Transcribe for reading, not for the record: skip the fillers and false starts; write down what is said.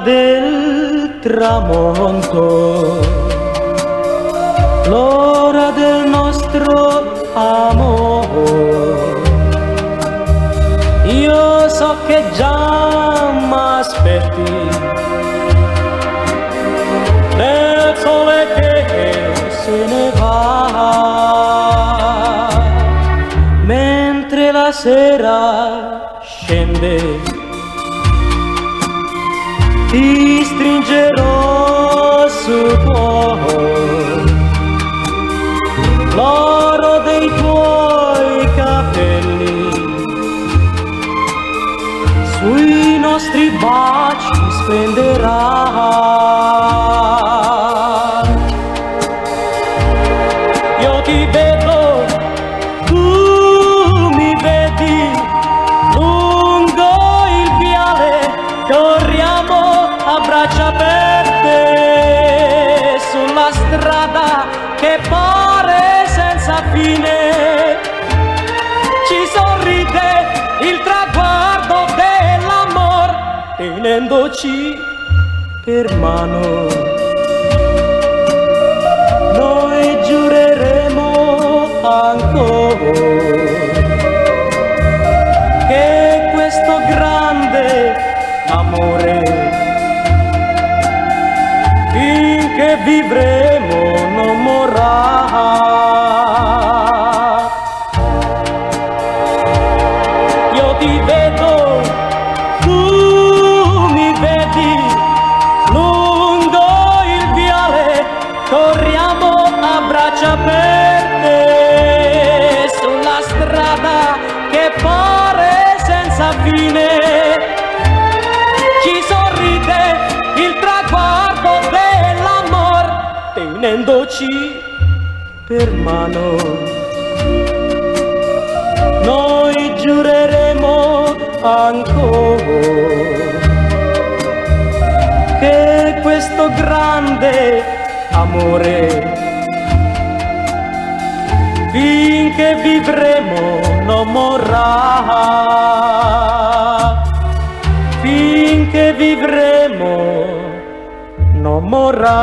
del tramonto, l'ora del nostro amore. Io so che già m'aspetti nel sole che se ne va, mentre la sera scende ti stringerò sul cuore l'oro dei tuoi capelli, sui nostri baci splenderà. Io ti vedo, tu mi vedi, lungo il viale corriamo a braccia aperte sulla strada che pare senza fine. Ci sorride il traguardo dell'amor, tenendoci per mano. Noi giureremo ancora che questo grande amore finché vivremo non morrà. Io ti vedo, tu mi vedi, lungo il viale corriamo a braccia aperte sulla strada che pare senza fine. Ci sorride il traguardo dell'amor, tenendoci per mano. Noi giureremo ancora che questo grande amore finché vivremo non morrà, finché vivremo non morrà.